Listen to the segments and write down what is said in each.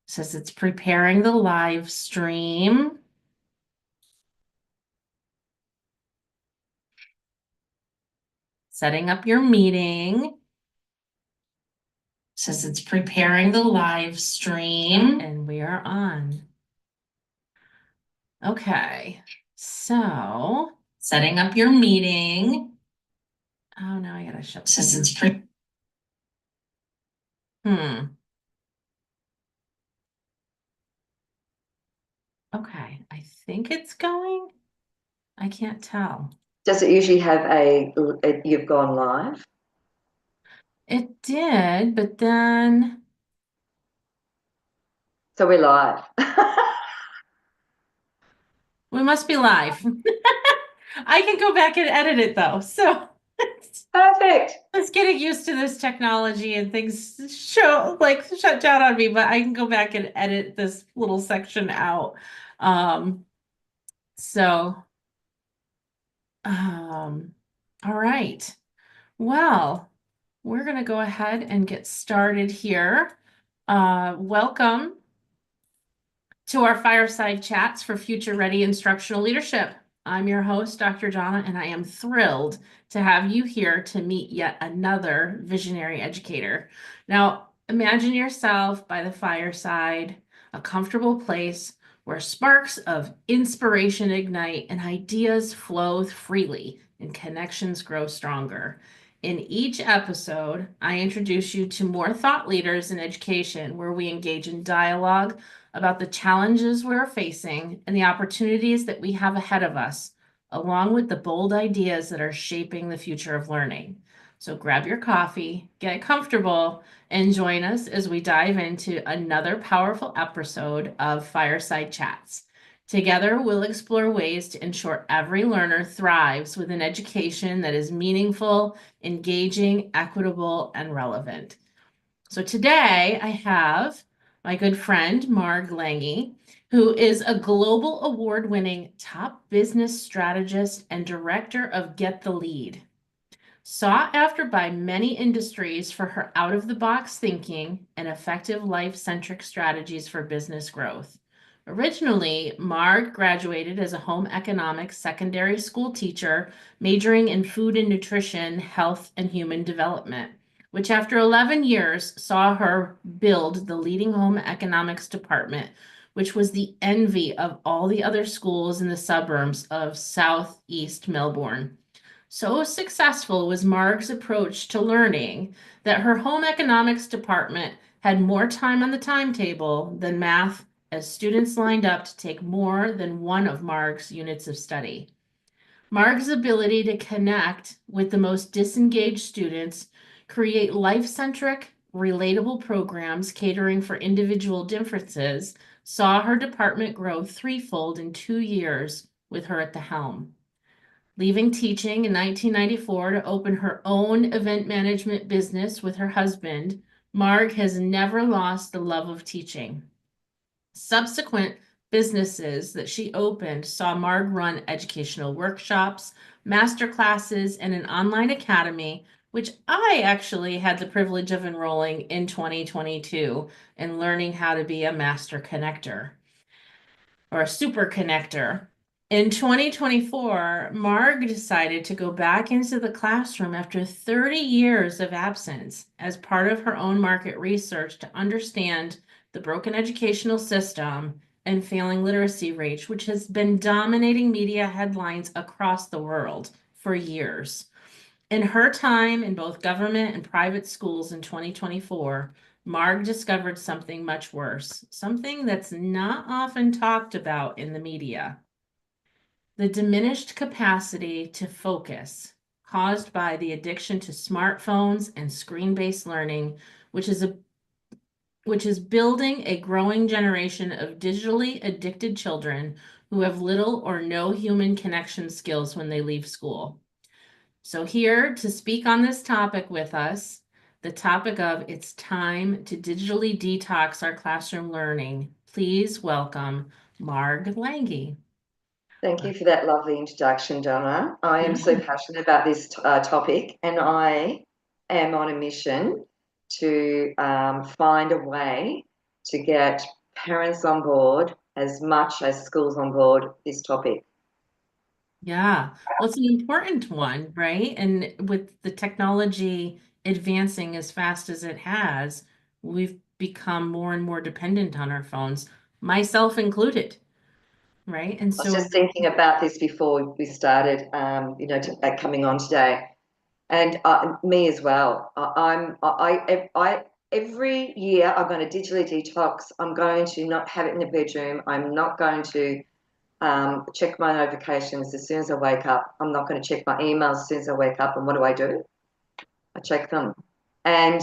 Says it's preparing the live stream. Setting up your meeting. Says it's preparing the live stream. And we are on. Okay, so setting up your meeting. Oh, now I gotta shut. Says it's Okay, I think it's going. I can't tell. Does it usually have you've gone live? It did, but then So we're live. we must be live. I can go back and edit it though. So Perfect. it's getting used to this technology and things shut down on me, but I can go back and edit this little section out. Um, so all right. Well, we're gonna go ahead and get started here. Welcome to our Fireside Chats for Future Ready Instructional Leadership. I'm your host, Dr. Donna, and I am thrilled to have you here to meet yet another visionary educator. Now, imagine yourself by the fireside, a comfortable place where sparks of inspiration ignite and ideas flow freely and connections grow stronger. In each episode, I introduce you to more thought leaders in education where we engage in dialogue about the challenges we're facing and the opportunities that we have ahead of us, along with the bold ideas that are shaping the future of learning. So grab your coffee, get comfortable, and join us as we dive into another powerful episode of Fireside Chats. Together, we'll explore ways to ensure every learner thrives with an education that is meaningful, engaging, equitable, and relevant. So today I have my good friend, Marg Lange, who is a global award-winning top business strategist and director of Get the Lead. Sought after by many industries for her out-of-the-box thinking and effective life-centric strategies for business growth. Originally, Marg graduated as a home economics secondary school teacher, majoring in food and nutrition, health, and human development, which after 11 years saw her build the leading home economics department, which was the envy of all the other schools in the suburbs of Southeast Melbourne. So successful was Marg's approach to learning that her home economics department had more time on the timetable than math as students lined up to take more than one of Marg's units of study. Marg's ability to connect with the most disengaged students, create life-centric, relatable programs catering for individual differences, saw her department grow threefold in 2 years with her at the helm. Leaving teaching in 1994 to open her own event management business with her husband, Marg has never lost the love of teaching. Subsequent businesses that she opened saw Marg run educational workshops, master classes, and an online academy, which I actually had the privilege of enrolling in 2022 and learning how to be a master connector or a super connector. In 2024, Marg decided to go back into the classroom after 30 years of absence as part of her own market research to understand the broken educational system and failing literacy rates, which has been dominating media headlines across the world for years. In her time in both government and private schools in 2024, Marg discovered something much worse, something that's not often talked about in the media. The diminished capacity to focus caused by the addiction to smartphones and screen-based learning, which is building a growing generation of digitally addicted children who have little or no human connection skills when they leave school. So here to speak on this topic with us, the topic of it's time to digitally detox our classroom learning. Please welcome Marg Lange. Thank you for that lovely introduction, Donna. I am so passionate about this topic, and I am on a mission to find a way to get parents on board as much as schools on board this topic. Yeah. Well, it's an important one, right? And with the technology advancing as fast as it has, we've become more and more dependent on our phones, myself included, right? And I was so, just thinking about this before we started, coming on today, and me as well. Every year I'm going to digitally detox. I'm going to not have it in the bedroom. I'm not going to check my notifications as soon as I wake up. I'm not going to check my emails as soon as I wake up. And what do? I check them. And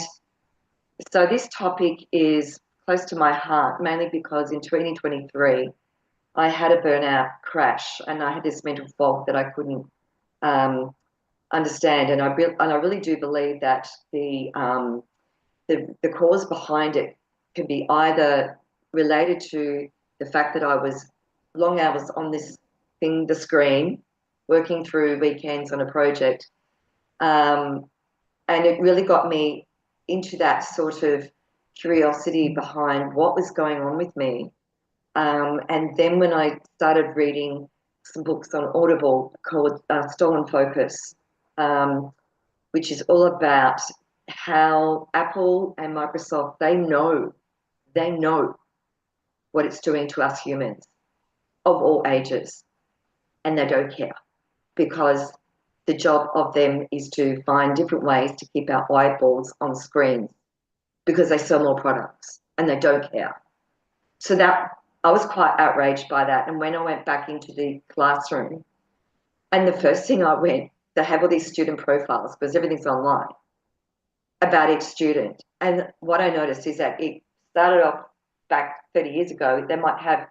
so this topic is close to my heart, mainly because in 2023, I had a burnout crash and I had this mental fog that I couldn't understand. And I really do believe that the cause behind it can be either related to the fact that I was long hours on this thing, the screen, working through weekends on a project. And it really got me into that sort of curiosity behind what was going on with me. And then when I started reading some books on Audible called Stolen Focus, which is all about how Apple and Microsoft, they know what it's doing to us humans of all ages, and they don't care because the job of them is to find different ways to keep our eyeballs on screens because they sell more products and they don't care. So that I was quite outraged by that. And when I went back into the classroom, and the first thing they have all these student profiles because everything's online about each student. And what I noticed is that it started off back 30 years ago, they might have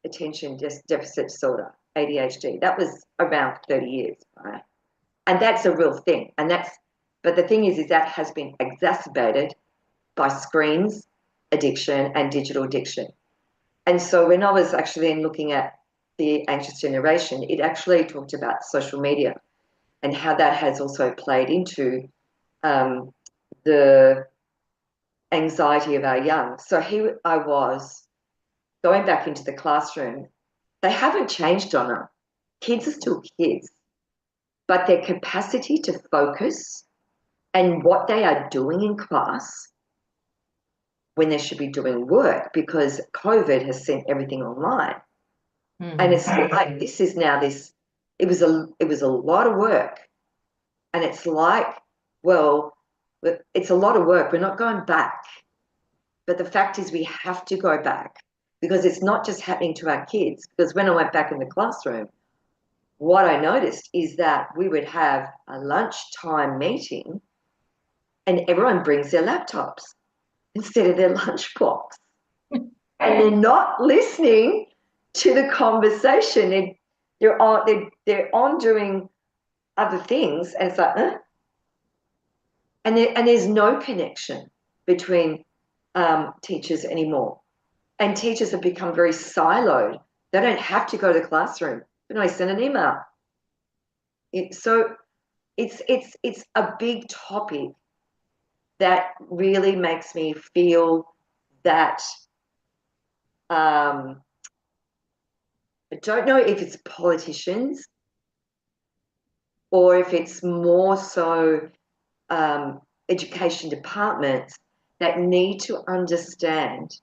attention deficit disorder, ADHD. That was around 30 years, right? And that's a real thing. But the thing is that has been exacerbated by screens addiction and digital addiction. And so when I was actually looking at the anxious generation, it actually talked about social media and how that has also played into the anxiety of our young. So here I was going back into the classroom. They haven't changed, Donna. Kids are still kids, but their capacity to focus and what they are doing in class when they should be doing work because COVID has sent everything online. And it's like this is now this. It was a lot of work, and it's like, well, it's a lot of work. We're not going back, but the fact is we have to go back because it's not just happening to our kids. Because when I went back in the classroom, what I noticed is that we would have a lunchtime meeting, and everyone brings their laptops instead of their lunchbox, and they're not listening to the conversation. They're on doing other things, and it's like, and there's no connection between teachers anymore. And teachers have become very siloed. They don't have to go to the classroom. But no, I send an email. So it's a big topic that really makes me feel that I don't know if it's politicians or if it's more so education departments that need to understand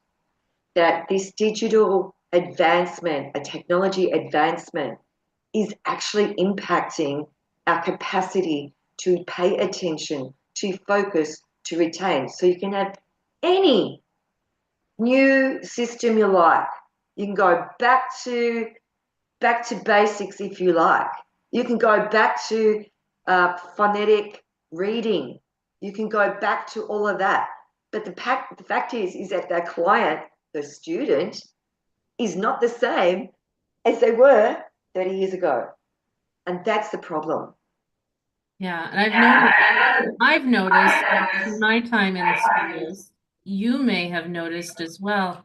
that this digital advancement, a technology advancement, is actually impacting our capacity to pay attention, to focus, to retain. So you can have any new system you like. You can go back to basics if you like. You can go back to phonetic reading. You can go back to all of that. But the fact is that the client, the student, is not the same as they were 30 years ago. And that's the problem. yeah, and I've noticed in my time in schools, you may have noticed as well,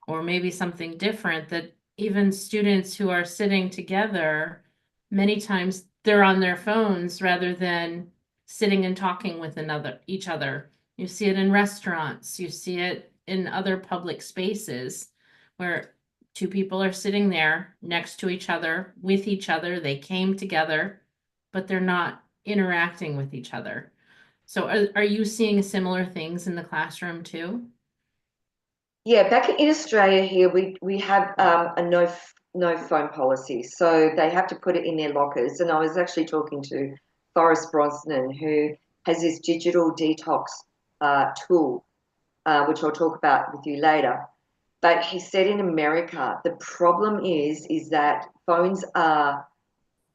or maybe something different, that even students who are sitting together, many times they're on their phones rather than sitting and talking with each other. You see it in restaurants, you see it in other public spaces where two people are sitting there next to each other, with each other, they came together, but they're not interacting with each other. So are you seeing similar things in the classroom too? Yeah, back in Australia here, we have a no phone policy, so they have to put it in their lockers. And I was actually talking to Forrest Brosnan, who has this digital detox tool, which I'll talk about with you later. But he said in America, the problem is that phones are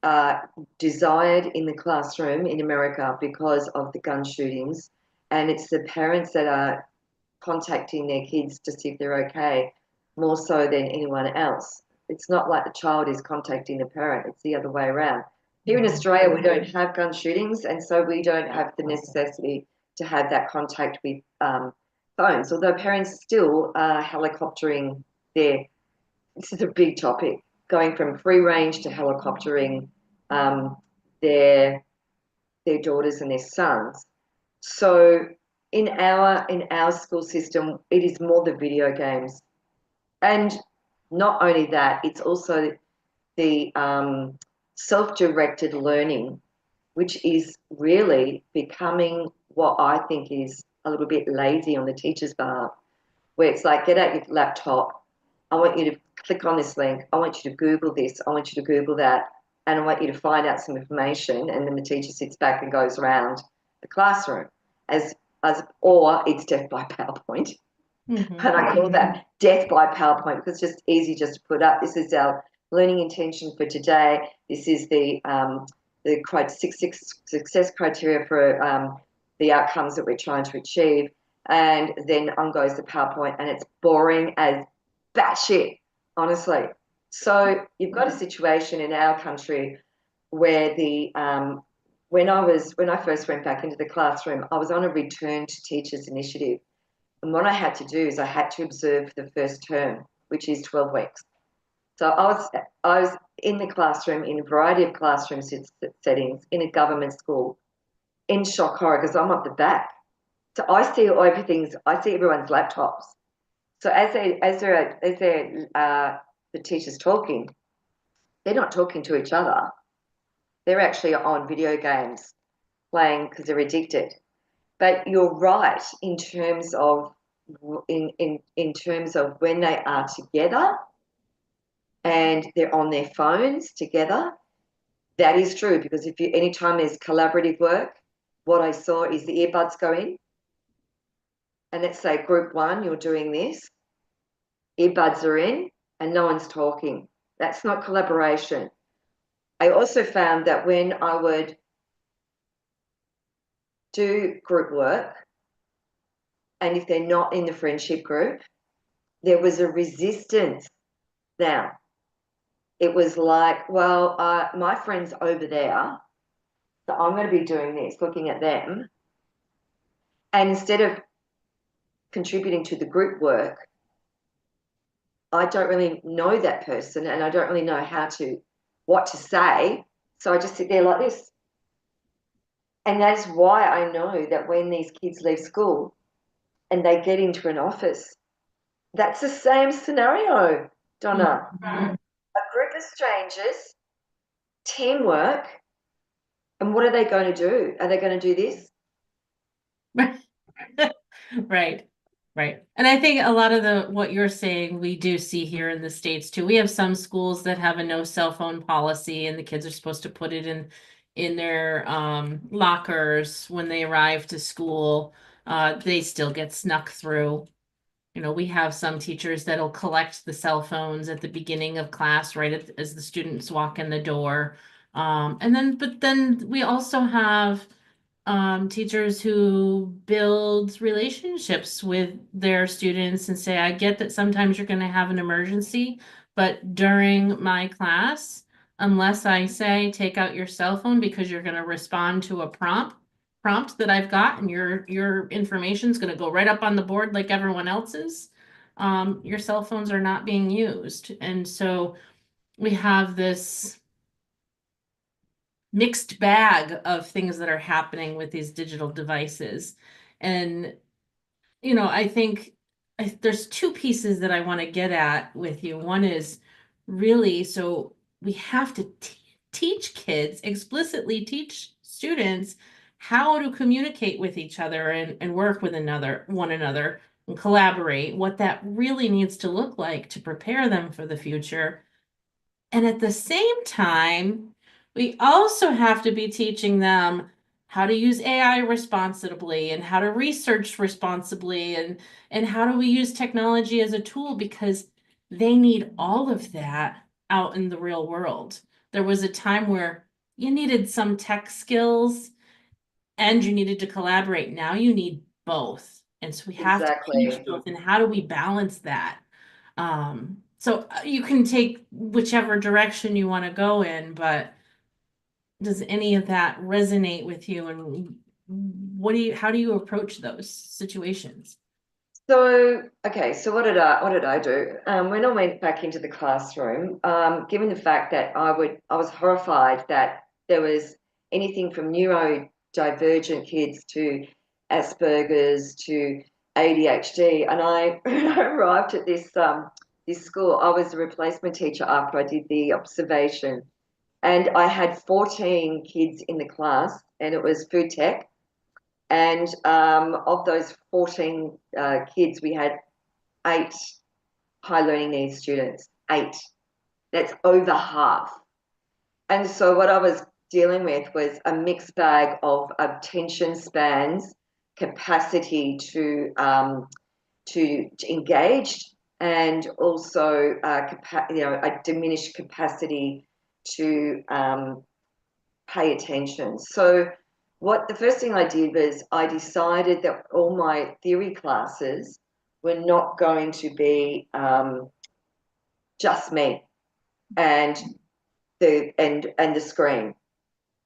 uh, desired in the classroom in America because of the gun shootings, and it's the parents that are contacting their kids to see if they're okay, more so than anyone else. It's not like the child is contacting the parent, it's the other way around. Here in Australia, we don't have gun shootings, and so we don't have the necessity to have that contact with phones, although parents still are helicoptering their, this is a big topic, going from free range to helicoptering um, their their daughters and their sons. So in our school system, it is more the video games, and not only that, it's also the self-directed learning, which is really becoming what I think is a little bit lazy on the teacher's behalf, where it's like, get out your laptop. I want you to click on this link. I want you to Google this. I want you to Google that. And I want you to find out some information. And then the teacher sits back and goes around the classroom or it's death by PowerPoint. Mm-hmm. And I call that death by PowerPoint because it's just easy just to put up. This is our learning intention for today. This is the six success criteria for the outcomes that we're trying to achieve. And then on goes the PowerPoint, and it's boring as batshit, honestly. So you've got a situation in our country where when I first went back into the classroom, I was on a return to teachers initiative. And what I had to do is I had to observe the first term, which is 12 weeks. So I was in the classroom in a variety of classroom settings in a government school in shock horror because I'm up the back. So I see everyone's laptops. So the teachers talking, they're not talking to each other. They're actually on video games playing because they're addicted. But you're right in terms of when they are together and they're on their phones together. That is true because anytime there's collaborative work, what I saw is the earbuds go in, and let's say group one, you're doing this, earbuds are in, and no one's talking. That's not collaboration. I also found that when I would do group work, and if they're not in the friendship group, there was a resistance. Now, it was like, well, my friend's over there, so I'm going to be doing this, looking at them. And instead of contributing to the group work, I don't really know that person and I don't really know what to say. So I just sit there like this. And that's why I know that when these kids leave school and they get into an office, that's the same scenario, Donna. Mm-hmm. A group of strangers, teamwork, and what are they going to do? Are they going to do this? Right, right. And I think a lot of what you're saying, we do see here in the States too. We have some schools that have a no cell phone policy and the kids are supposed to put it in their lockers when they arrive to school. They still get snuck through. We have some teachers that'll collect the cell phones at the beginning of class, right as the students walk in the door. But then we also have teachers who build relationships with their students and say, I get that sometimes you're going to have an emergency, but during my class, unless I say take out your cell phone because you're going to respond to a prompt that I've got and your information is going to go right up on the board like everyone else's, your cell phones are not being used. And so we have this mixed bag of things that are happening with these digital devices. And, I think there's two pieces that I want to get at with you. One is really, so we have to teach kids, explicitly teach students how to communicate with each other and work with one another and collaborate, what that really needs to look like to prepare them for the future. And at the same time, we also have to be teaching them how to use AI responsibly and how to research responsibly and how do we use technology as a tool because they need all of that out in the real world. There was a time where you needed some tech skills and you needed to collaborate. Now you need both. And so we have to teach Exactly. both. And how do we balance that? So you can take whichever direction you want to go in, but does any of that resonate with you? And how do you approach those situations? So, okay, so what did I do? When I went back into the classroom, given the fact that I was horrified that there was anything from neurodivergent kids to Asperger's to ADHD, and I when I arrived at this school, I was a replacement teacher after I did the observation, and I had 14 kids in the class, and it was food tech. And of those 14 kids, we had 8 high learning needs students. 8. That's over half. And so what I was dealing with was a mixed bag of attention spans, capacity to engage, and also a diminished capacity to pay attention. So what the first thing I did was I decided that all my theory classes were not going to be just me and the screen.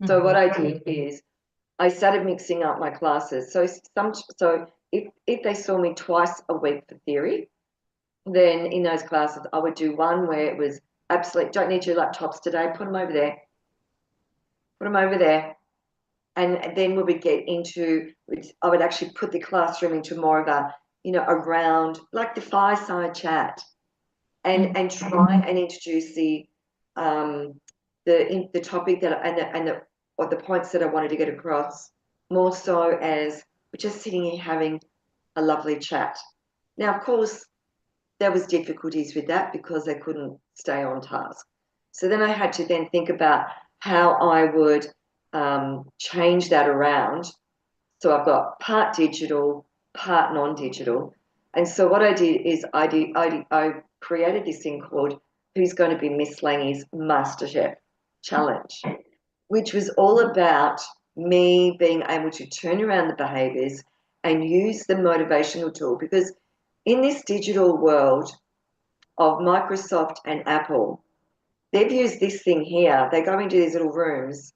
So what Mhm. I did is I started mixing up my classes. So if they saw me twice a week for theory, then in those classes I would do one where it was absolute don't need your laptops today, put them over there, put them over there. And then we would get into, I would actually put the classroom into more of around like the fireside chat, Mhm. and try and introduce the topic that or the points that I wanted to get across more so as we're just sitting here having a lovely chat. Now, of course, there was difficulties with that because they couldn't stay on task. So then I had to then think about how I would change that around. So I've got part digital, part non-digital. And so what I did is I created this thing called Who's Going to Be Miss Lange's MasterChef Challenge, which was all about me being able to turn around the behaviors and use the motivational tool because in this digital world of Microsoft and Apple, they've used this thing here. They go into these little rooms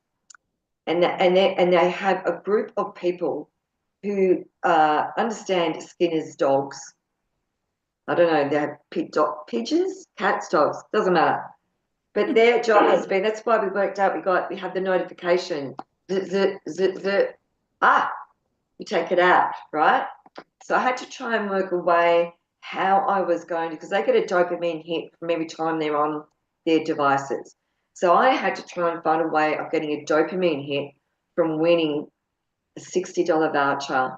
and they have a group of people who understand Skinner's dogs. I don't know, they have pigeons, cats, dogs, doesn't matter. But their job has been, that's why we worked out, we had the notification, z, z, z, z. Ah, you take it out, right? So I had to try and work a way how I was going to, because they get a dopamine hit from every time they're on their devices. So I had to try and find a way of getting a dopamine hit from winning a $60 voucher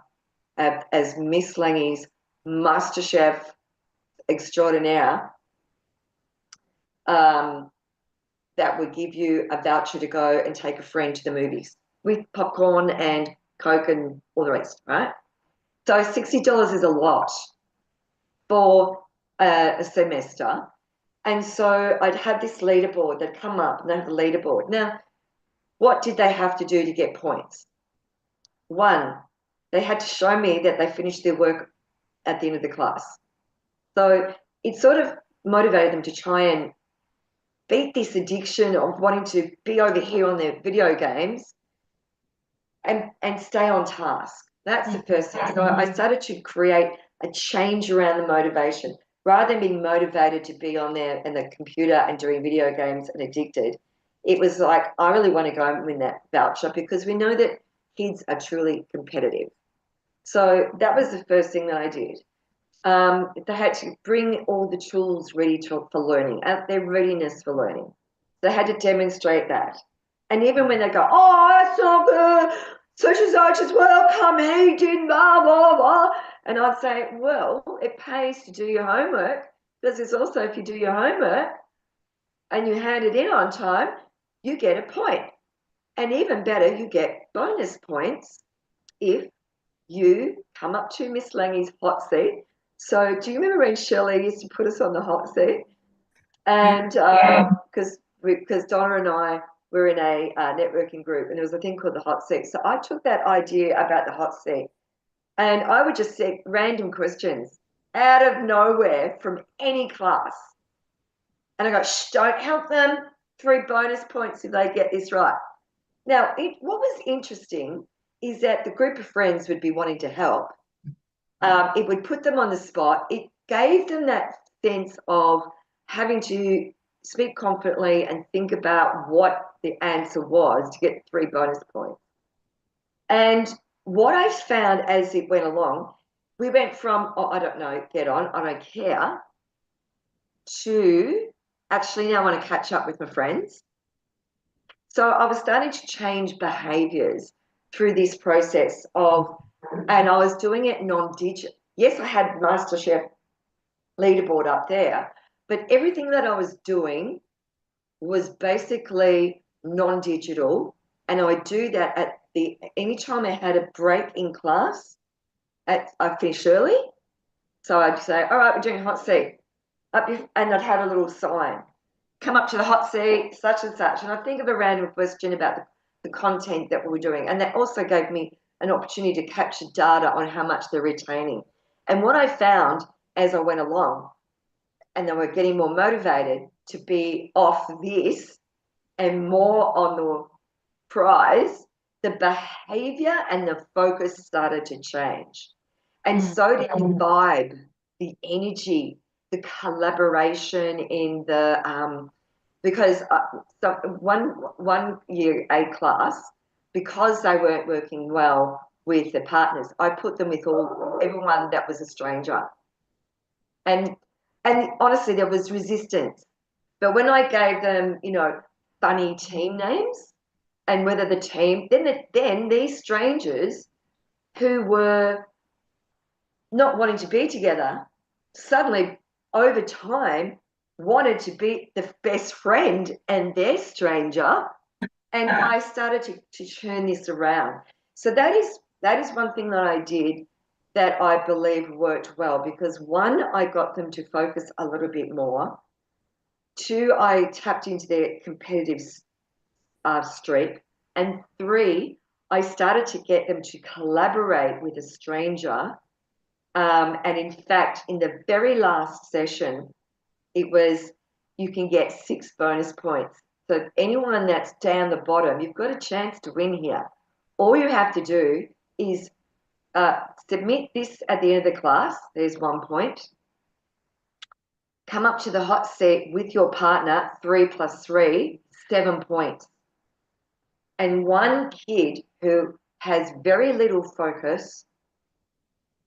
as Miss Lange's MasterChef extraordinaire. Um, that would give you a voucher to go and take a friend to the movies with popcorn and Coke and all the rest, right? So $60 is a lot for a semester. And so I'd have this leaderboard, they'd come up and they have a leaderboard. Now, what did they have to do to get points? One, they had to show me that they finished their work at the end of the class. So it sort of motivated them to try and beat this addiction of wanting to be over here on their video games and stay on task. That's the first thing. So I started to create a change around the motivation. Rather than being motivated to be on there in the computer and doing video games and addicted, it was like, I really want to go and win that voucher because we know that kids are truly competitive. So that was the first thing that I did. they had to bring all the tools ready for learning, their readiness for learning. They had to demonstrate that. And even when they go, oh, that's not good, such and such as well, come eating, blah, blah, blah. And I'd say, well, it pays to do your homework, because it's also, if you do your homework and you hand it in on time, you get a point. And even better, you get bonus points if you come up to Miss Lange's hot seat. So do you remember when Shelley used to put us on the hot seat? Yeah. And because Donna and I were in a networking group, and there was a thing called the hot seat. So I took that idea about the hot seat, and I would just set random questions out of nowhere from any class. And I go, shh, don't help them. 3 bonus points if they get this right. Now, what was interesting is that the group of friends would be wanting to help. It would put them on the spot. It gave them that sense of having to speak confidently and think about what the answer was to get 3 bonus points. And what I found as it went along, we went from, oh, I don't know, get on, I don't care, to actually now I want to catch up with my friends. So I was starting to change behaviors through this process of, and I was doing it non-digital. Yes, I had MasterChef leaderboard up there, but everything that I was doing was basically non-digital. And I would do that at anytime I had a break in class, I finished early. So I'd say, all right, we're doing hot seat. And I'd have a little sign, come up to the hot seat, such and such. And I'd think of a random question about the content that we were doing. And that also gave me an opportunity to capture data on how much they're retaining. And what I found as I went along, and they were getting more motivated to be off this and more on the prize, the behavior and the focus started to change. And so did the vibe, the energy, the collaboration in the because so one year A class, because they weren't working well with their partners, I put them with everyone that was a stranger. And honestly, there was resistance. But when I gave them, funny team names, and whether the team, then these strangers who were not wanting to be together suddenly over time wanted to be the best friend and their stranger. And I started to turn this around. So that is one thing that I did that I believe worked well, because one, I got them to focus a little bit more. Two, I tapped into their competitive streak. And three, I started to get them to collaborate with a stranger. And in fact, in the very last session, it was, you can get 6 bonus points. So anyone that's down the bottom, you've got a chance to win here. All you have to do is submit this at the end of the class. There's 1 point. Come up to the hot seat with your partner, 3 + 3, 7 points. And one kid who has very little focus,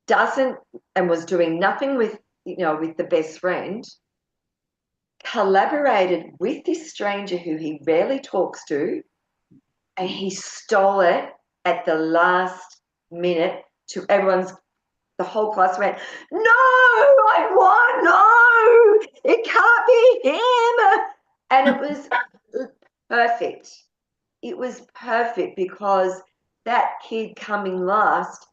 doesn't, and was doing nothing with, with the best friend, collaborated with this stranger who he rarely talks to, and he stole it at the last minute to the whole class went, no, I won, no, it can't be him. And it was perfect. It was perfect because that kid coming last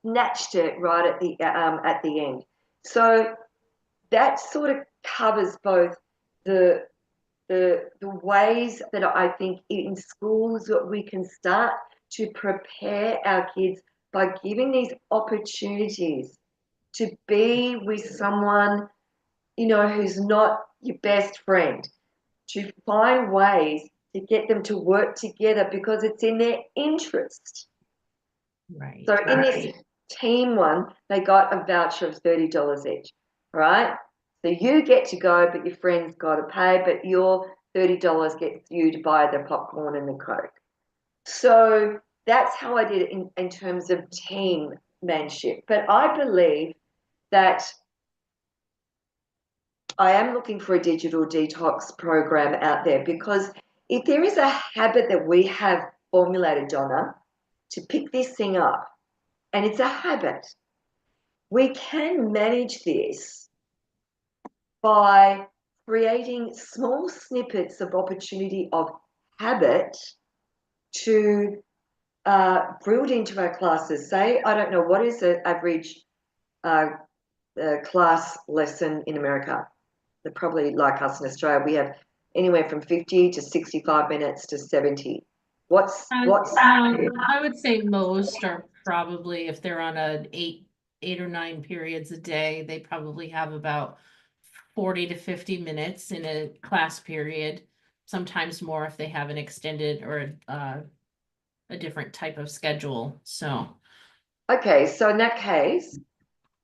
snatched it right at the end. So that sort of covers both the ways that I think in schools that we can start to prepare our kids by giving these opportunities to be with someone, who's not your best friend, to find ways to get them to work together because it's in their interest. Right. So in this team one, they got a voucher of $30 each, right? So you get to go, but your friend's got to pay, but your $30 gets you to buy the popcorn and the Coke. So that's how I did it in terms of teammanship. But I believe that I am looking for a digital detox program out there, because if there is a habit that we have formulated, Donna, to pick this thing up, and it's a habit, we can manage this by creating small snippets of opportunity of habit to build into our classes. Say, I don't know, what is the average uh, class lesson in America? They're probably like us in Australia. We have anywhere from 50 to 65 minutes to 70. What's I would say most are probably, if they're on a eight or nine periods a day, they probably have about 40 to 50 minutes in a class period. Sometimes more if they have an extended or a different type of schedule. So, okay? So in that case,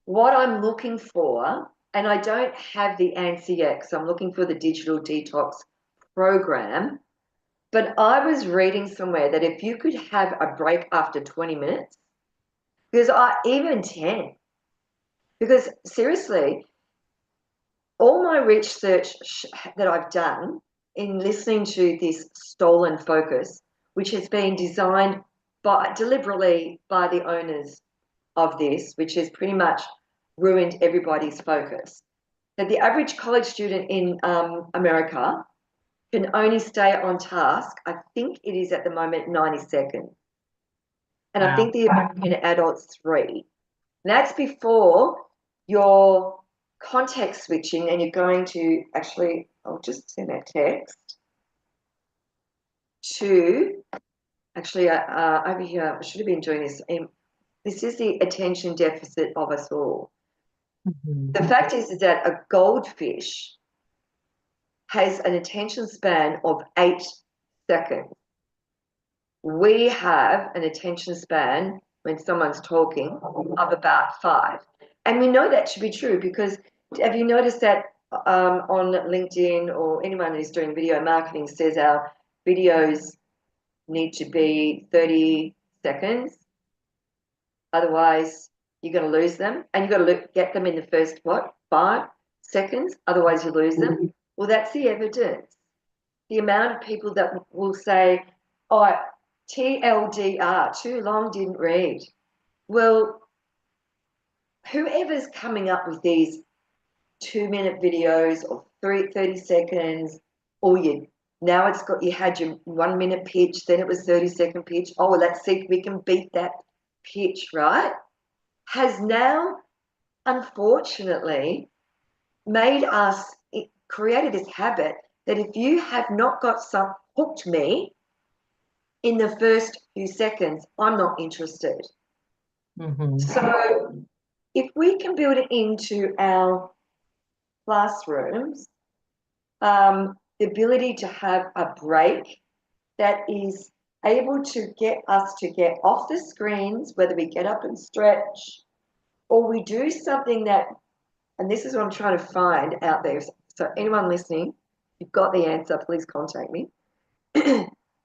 what I'm looking for, and I don't have the answer yet, because I'm looking for the digital detox program. But I was reading somewhere that if you could have a break after 20 minutes, because even 10, because seriously, all my research that I've done in listening to this stolen focus, which has been designed deliberately by the owners of this, which has pretty much ruined everybody's focus, that the average college student in America can only stay on task, I think it is at the moment 90 seconds. And I wow. think the American adults 3. And that's before your context switching, and you're going to actually, I'll just send that text to, actually, over here, I should have been doing this. This is the attention deficit of us all. Mhm. The fact is that a goldfish has an attention span of 8 seconds. We have an attention span when someone's talking of about 5. And we know that to be true, because have you noticed that on LinkedIn, or anyone who's doing video marketing says our videos need to be 30 seconds, otherwise you're going to lose them, and you've got to get them in the first, 5 seconds, otherwise you lose them. Well, that's the evidence. The amount of people that will say, oh, TLDR, too long, didn't read. Well, whoever's coming up with these 2-minute videos or 30 seconds, or now you had your 1-minute pitch, then it was 30-second pitch. Oh, well, let's see if we can beat that pitch, right? Has now, unfortunately, created this habit that if you have not got hooked me in the first few seconds, I'm not interested. Mhm. So if we can build it into our classrooms, the ability to have a break that is able to get us to get off the screens, whether we get up and stretch, or we do something that, and this is what I'm trying to find out there. So anyone listening, if you've got the answer, please contact me.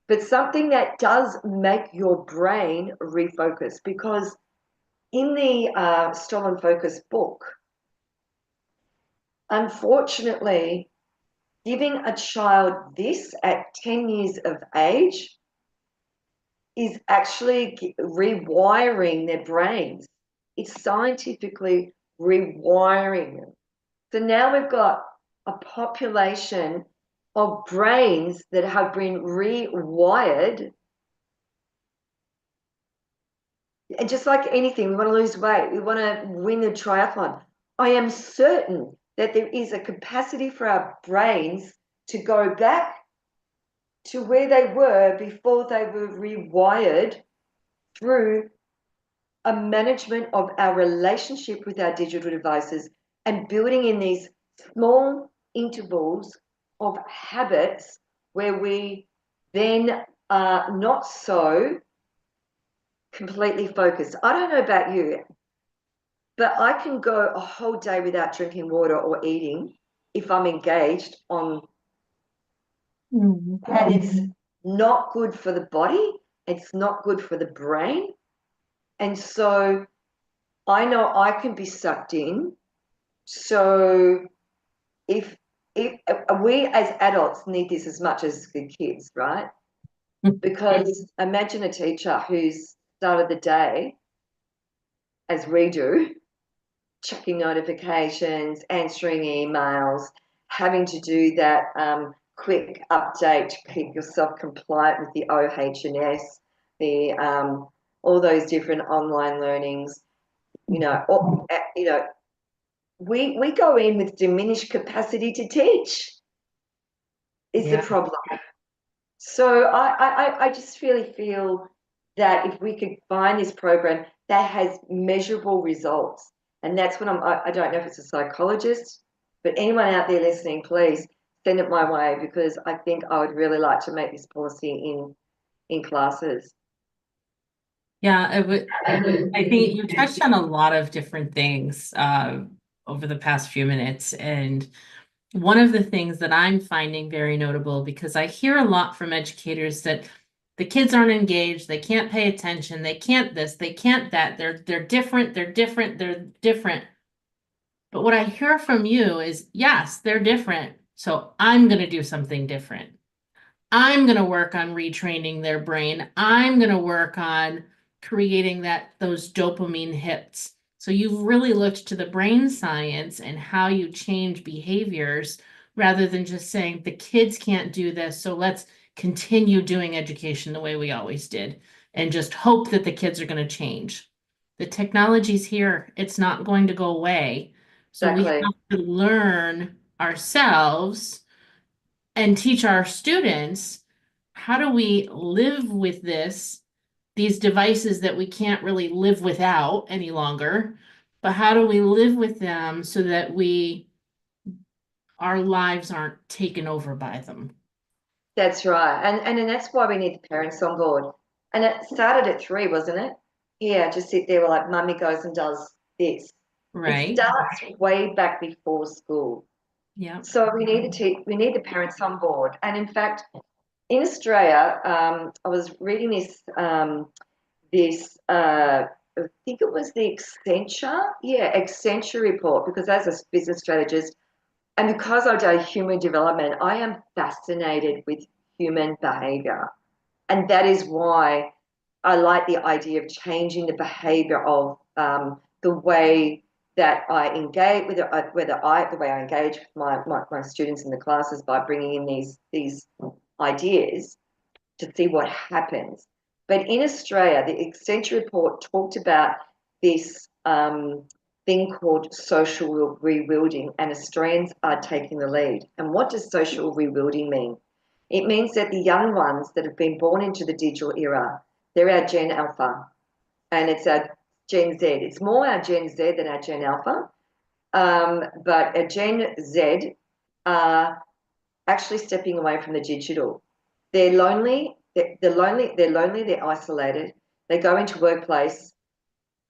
But something that does make your brain refocus, because in the Stolen Focus book, unfortunately, giving a child this at 10 years of age is actually rewiring their brains. It's scientifically rewiring them. So now we've got a population of brains that have been rewired. And just like anything, we want to lose weight, we want to win the triathlon. I am certain that there is a capacity for our brains to go back to where they were before they were rewired through a management of our relationship with our digital devices, and building in these small intervals of habits where we then are not so completely focused. I don't know about you, but I can go a whole day without drinking water or eating if I'm engaged on, Mhm. and it's not good for the body, it's not good for the brain. And so I know I can be sucked in. So if if we as adults need this as much as the kids, right? Because imagine a teacher who's started the day as we do, checking notifications, answering emails, having to do that quick update to keep yourself compliant with the OH&S, the all those different online learnings. You know, we go in with diminished capacity to teach. Is the Yeah. problem? So I just really feel that if we could find this program that has measurable results, and that's what I don't know if it's a psychologist, but anyone out there listening, please send it my way because I think I would really like to make this policy in classes. Yeah, I think you touched on a lot of different things over the past few minutes. And one of the things that I'm finding very notable, because I hear a lot from educators that the kids aren't engaged, they can't pay attention, they can't this, they can't that, they're different, they're different, they're different. But what I hear from you is, yes, they're different, so I'm going to do something different. I'm going to work on retraining their brain. I'm going to work on creating those dopamine hits. So you've really looked to the brain science and how you change behaviors rather than just saying the kids can't do this, so let's continue doing education the way we always did and just hope that the kids are going to change. The technology's here. It's not going to go away. So we Exactly. have to learn ourselves and teach our students how do we live with these devices that we can't really live without any longer, but how do we live with them so that our lives aren't taken over by them? That's right. And that's why we need the parents on board. And it started at 3, wasn't it? Yeah, just sit there like mummy goes and does this. It Right? starts way back before school. Yeah. So we need the parents on board. And in fact, in Australia, I was reading I think it was the Accenture report, because as a business strategist, and because I do human development, I am fascinated with human behavior. And that is why I like the idea of changing the behavior of the way that I engage, the way I engage with my students in the classes by bringing in these ideas to see what happens. But in Australia, the Accenture report talked about this thing called social rewilding, and Australians are taking the lead. And what does social rewilding mean? It means that the young ones that have been born into the digital era, they're our Gen Alpha, and it's our Gen Z. It's more our Gen Z than our Gen Alpha, but a Gen Z are actually stepping away from the digital. They're lonely. They're lonely. They're lonely. They're isolated. They go into workplace.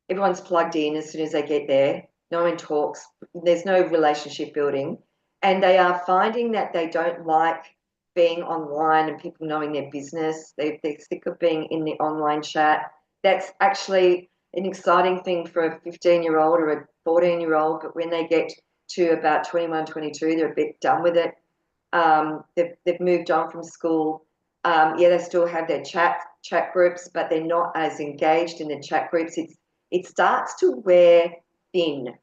Everyone's plugged in as soon as they get there. No one talks. There's no relationship building, and they are finding that they don't like being online and people knowing their business. They're sick of being in the online chat. That's actually an exciting thing for a 15-year-old or a 14-year-old, but when they get to about 21, 22, they're a bit done with it. They've moved on from school. Yeah, they still have their chat groups, but they're not as engaged in the chat groups. It starts to wear thin.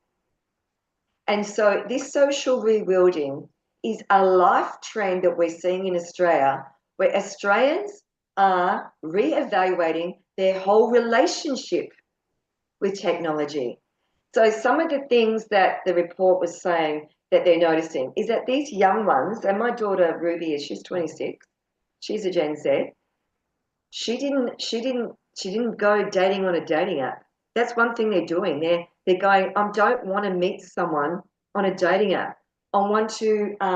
And so this social rewilding is a life trend that we're seeing in Australia, where Australians are reevaluating their whole relationship with technology. So some of the things that the report was saying that they're noticing is that these young ones, and my daughter Ruby she's 26, she's a Gen Z. She didn't go dating on a dating app. That's one thing they're doing. They're going, I don't want to meet someone on a dating app. I want to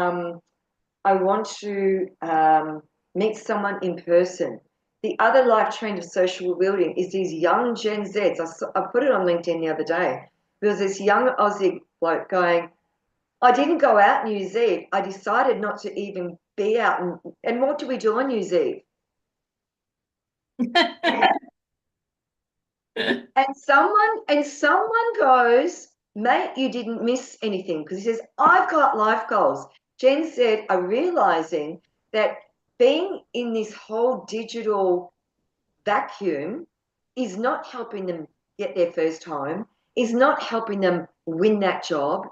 meet someone in person. The other life trend of social building is these young Gen Zs. I put it on LinkedIn the other day. There was this young Aussie bloke going, I didn't go out New Year's Eve. I decided not to even be out. And what do we do on New Year's Eve? And someone goes, mate, you didn't miss anything, because he says, I've got life goals. Gen Z are realizing that being in this whole digital vacuum is not helping them get their first home, is not helping them win that job,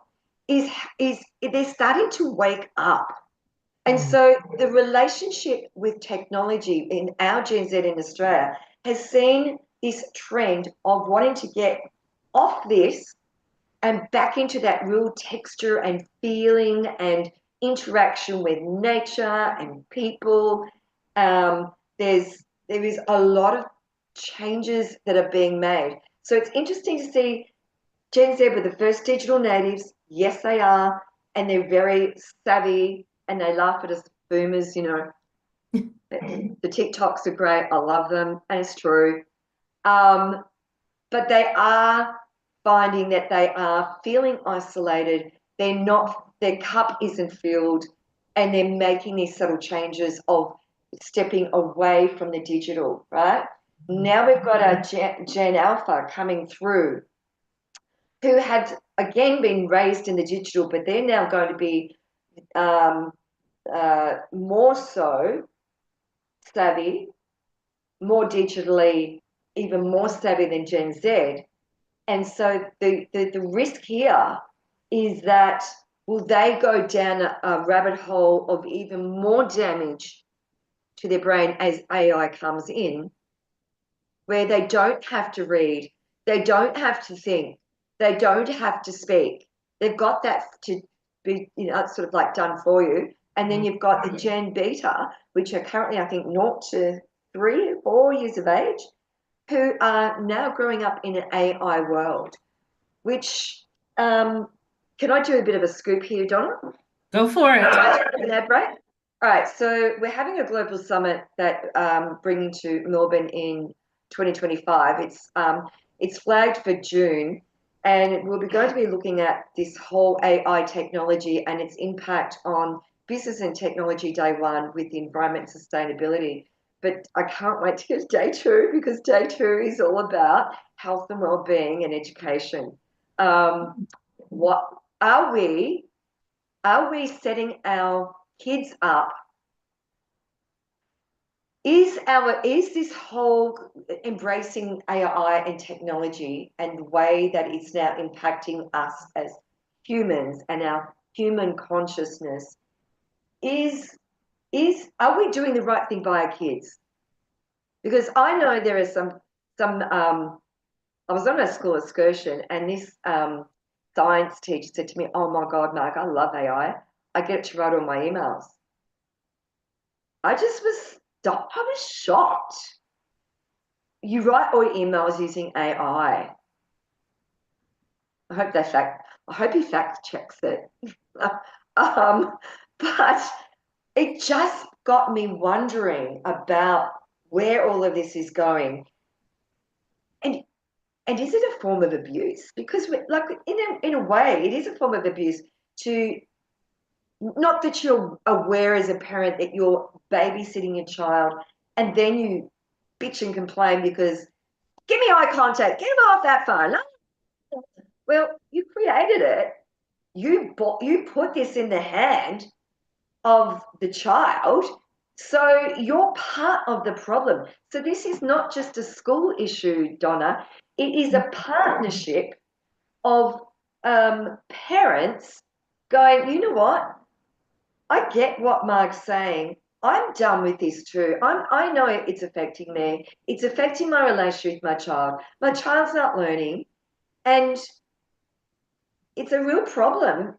is they're starting to wake up. And so the relationship with technology in our Gen Z in Australia has seen this trend of wanting to get off this and back into that real texture and feeling and interaction with nature and people. There is a lot of changes that are being made. So it's interesting to see Gen Z were the first digital natives. Yes, they are, and they're very savvy, and they laugh at us boomers. The TikToks are great. I love them, and it's true. But they are finding that they are feeling isolated. They're not, their cup isn't filled, and they're making these subtle changes of stepping away from the digital, right? Now we've got our Gen Alpha coming through, who had again been raised in the digital, but they're now going to be more so savvy, more digitally, even more savvy than Gen Z. And so the risk here is that will they go down a rabbit hole of even more damage to their brain as AI comes in, where they don't have to read, they don't have to think, they don't have to speak. They've got that to be, sort of like done for you. And then you've got the Gen Beta, which are currently, I think, 0 to 3 or 4 years of age, who are now growing up in an AI world, which, can I do a bit of a scoop here, Donna? Go for it. An ad break? All right, so we're having a global summit that bringing to Melbourne in 2025. It's flagged for June, and we'll be going to be looking at this whole AI technology and its impact on business and technology day one with the environment and sustainability. But I can't wait to get to day two, because day two is all about health and well-being and education. What are we setting our kids up? Is this whole embracing AI and technology and the way that it's now impacting us as humans and our human consciousness, are we doing the right thing by our kids? Because I know there are some I was on a school excursion, and this science teacher said to me, "Oh my God, Marg, I love AI. I get it to write all my emails." I just was I was shocked. You write all your emails using AI. I hope he fact checks it. But it just got me wondering about where all of this is going. And is it a form of abuse? Because like in a way, it is a form of abuse to, not that you're aware as a parent that you're babysitting your child and then you bitch and complain because, give me eye contact, get him off that phone. Well, you created it. You put this in the hand of the child. So you're part of the problem. So this is not just a school issue, Donna. It is a partnership of parents going, you know what? I get what Marg's saying. I'm done with this too. I know it's affecting me. It's affecting my relationship with my child. My child's not learning. And it's a real problem,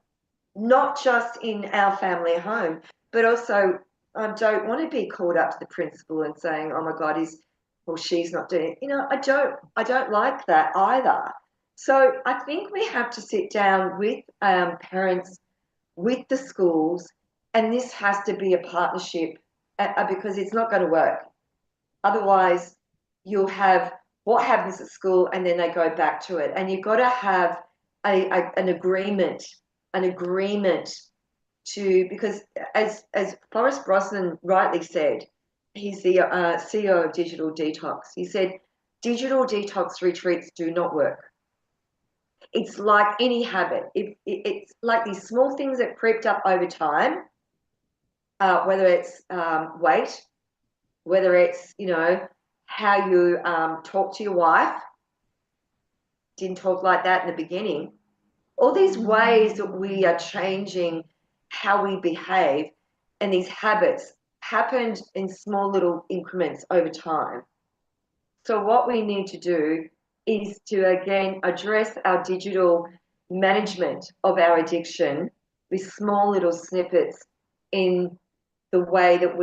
not just in our family home, but also I don't want to be called up to the principal and saying, "Oh my God, she's not doing it." I don't like that either. So I think we have to sit down with parents, with the schools, and this has to be a partnership because it's not going to work. Otherwise, you'll have what happens at school, and then they go back to it. And you've got to have an agreement because as Forrest Brosnan rightly said, he's the CEO of Digital Detox. He said, digital detox retreats do not work. It's like any habit. It's like these small things that crept up over time, whether it's weight, whether it's, how you talk to your wife. Didn't talk like that in the beginning. All these ways that we are changing how we behave, and these habits happened in small little increments over time. So what we need to do is to again address our digital management of our addiction with small little snippets in the way that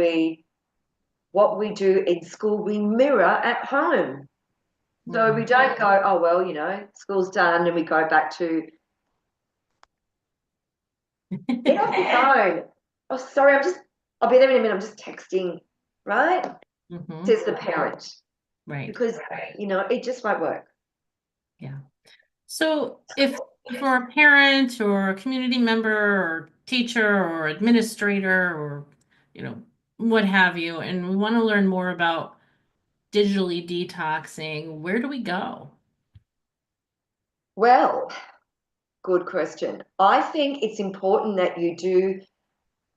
what we do in school, we mirror at home. So we don't go, oh, well, school's done, and we go back to get off the phone. Oh, sorry, I'll be there in a minute. I'm just texting, right? Says the parent. Right. Because, it just won't work. Yeah. So if we're a parent or a community member or teacher or administrator or, what have you, and we want to learn more about digitally detoxing, where do we go? Well, good question. I think it's important that you do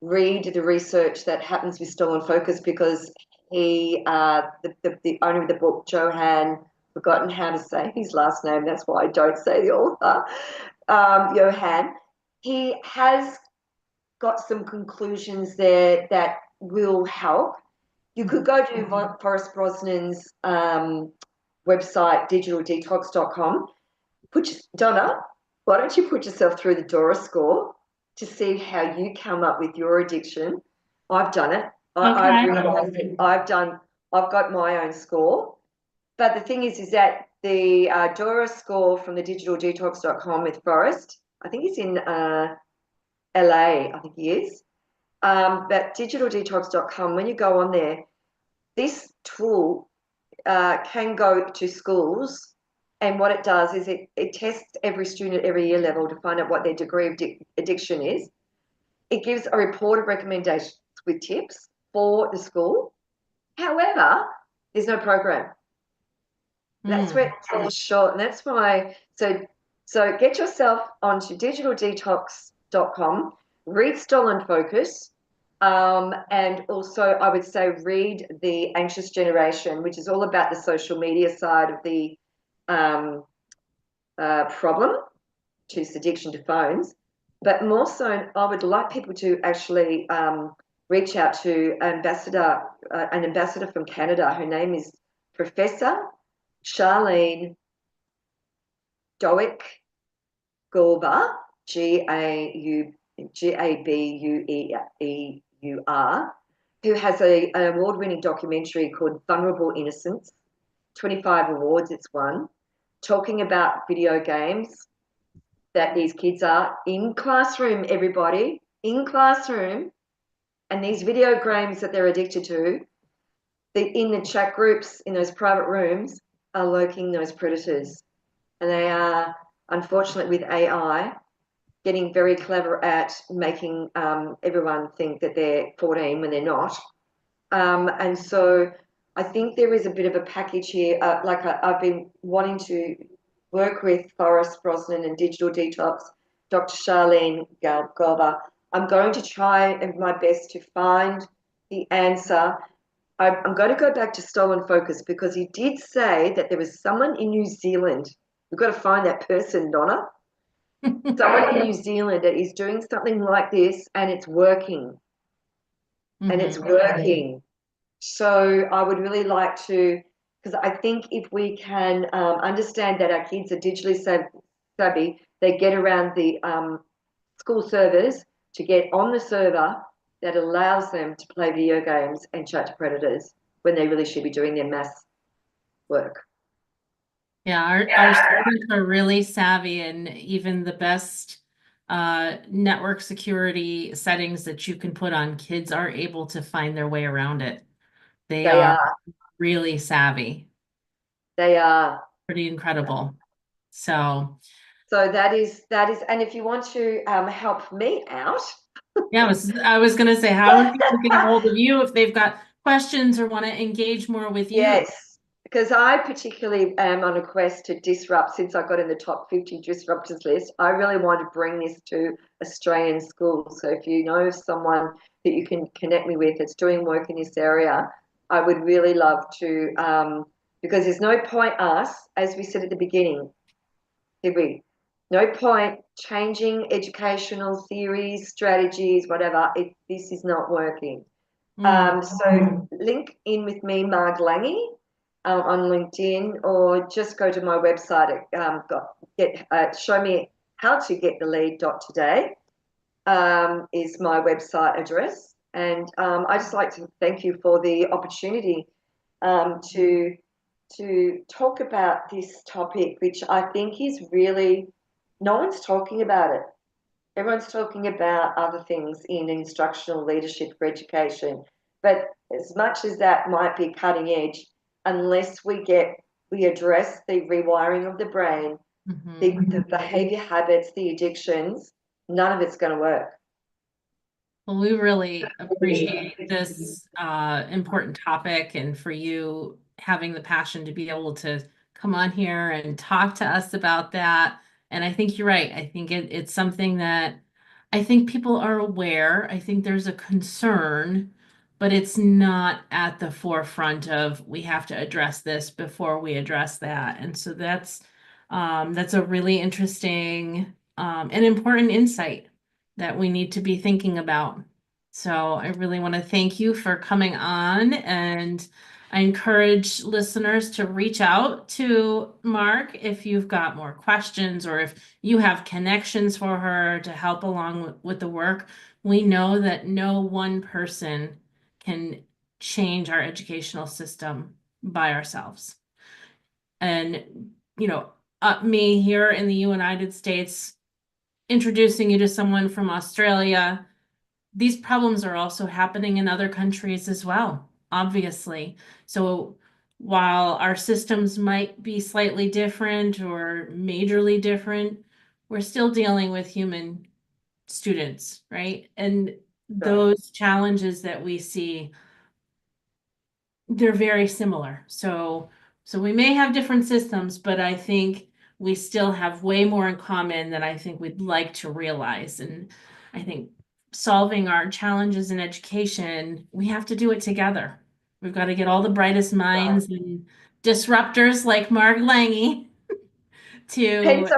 read the research that happens with Stolen Focus, because he, the owner of the book, Johan, forgotten how to say his last name. That's why I don't say the author, Johan. He has got some conclusions there that will help. You could go to Forrest Brosnan's website, digitaldetox.com. Donna, why don't you put yourself through the Dora score to see how you come up with your addiction? I've done it. I've realised that I've got my own score. But the thing is that the Dora score from the digitaldetox.com with Forrest, I think he's in LA, I think he is. But digitaldetox.com, when you go on there, this tool can go to schools, and what it does is it tests every student at every year level to find out what their degree of addiction is. It gives a report of recommendations with tips for the school. However, there's no program. That's where it falls short, and that's why. So get yourself onto digitaldetox.com, read Stolen Focus, and also I would say read The Anxious Generation, which is all about the social media side of the problem, to addiction to phones. But more so, I would like people to actually reach out to an ambassador from Canada. Her name is Professor Charlene Dowick Gauber, Gabeur, who has an award-winning documentary called Vulnerable Innocence. 25 awards it's won, talking about video games that these kids are in classroom, everybody, in classroom, and these video games that they're addicted to, in the chat groups, in those private rooms, are lurking those predators. And they are, unfortunately, with AI, getting very clever at making everyone think that they're 14 when they're not. And so I think there is a bit of a package here. I've been wanting to work with Forrest Brosnan and Digital Detox, Dr. Charlene Galba. I'm going to try my best to find the answer. I'm going to go back to Stolen Focus, because he did say that there was someone in New Zealand. We've got to find that person, Donna. Someone in New Zealand that is doing something like this, and it's working. And it's working. So I would really like to, because I think if we can understand that our kids are digitally savvy, they get around the school servers to get on the server that allows them to play video games and chat to predators when they really should be doing their maths work. Yeah, our students are really savvy, and even the best network security settings that you can put on, kids are able to find their way around it. They are really savvy. They are. Pretty incredible. So that is, and if you want to help me out. Yeah, I was going to say, how would people get a hold of you if they've got questions or want to engage more with you? Yes, because I particularly am on a quest to disrupt. Since I got in the top 50 disruptors list, I really want to bring this to Australian schools. So if you know someone that you can connect me with that's doing work in this area, I would really love to, because there's no point us, as we said at the beginning, did we? No point changing educational theories, strategies, whatever, if this is not working. Mm. So link in with me, Marge Lange, on LinkedIn, or just go to my website. Show me how to get the lead today is my website address. And I just like to thank you for the opportunity to talk about this topic, which I think is really, no one's talking about it. Everyone's talking about other things in instructional leadership for education. But as much as that might be cutting edge, unless we address the rewiring of the brain, the behavior habits, the addictions, none of it's going to work. Well, we really appreciate this important topic and for you having the passion to be able to come on here and talk to us about that. And I think you're right. I think it's something that I think people are aware. I think there's a concern, but it's not at the forefront of we have to address this before we address that. And so that's a really interesting and important insight that we need to be thinking about. So I really want to thank you for coming on, and I encourage listeners to reach out to Marg if you've got more questions or if you have connections for her to help along with the work. We know that no one person can change our educational system by ourselves. And, me here in the United States, introducing you to someone from Australia, these problems are also happening in other countries as well, obviously. So while our systems might be slightly different or majorly different, we're still dealing with human students, right? And Right. those challenges that we see, they're very similar. So we may have different systems, but I think we still have way more in common than I think we'd like to realize. And I think solving our challenges in education, we have to do it together. We've got to get all the brightest Right. minds and disruptors like Marg Lange to Hence,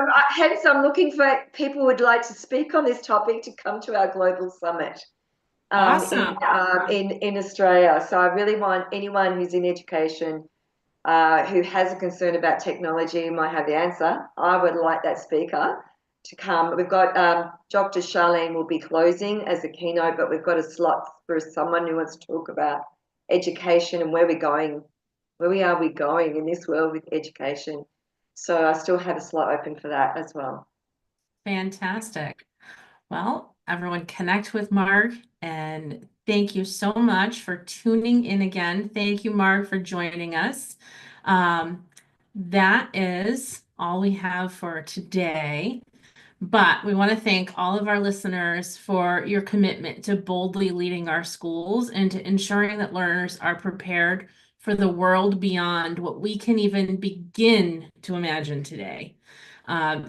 I'm looking for people who would like to speak on this topic to come to our global summit. awesome. In Australia. So I really want anyone who's in education who has a concern about technology might have the answer. I would like that speaker to come. We've got Dr. Charlene will be closing as a keynote, but we've got a slot for someone who wants to talk about education and where we're going, we going in this world with education. So I still have a slot open for that as well. Fantastic. Well, everyone connect with Marg, and thank you so much for tuning in again. Thank you, Marg, for joining us. Um, that is all we have for today. But we want to thank all of our listeners for your commitment to boldly leading our schools and to ensuring that learners are prepared for the world beyond what we can even begin to imagine today.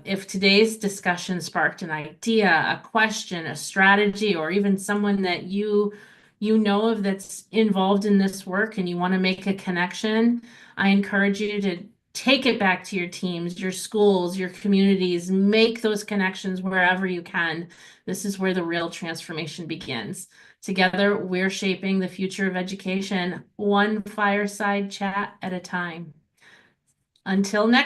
If today's discussion sparked an idea, a question, a strategy, or even someone that you know of that's involved in this work and you want to make a connection, I encourage you to take it back to your teams, your schools, your communities, make those connections wherever you can. This is where the real transformation begins. Together, we're shaping the future of education, one fireside chat at a time. Until next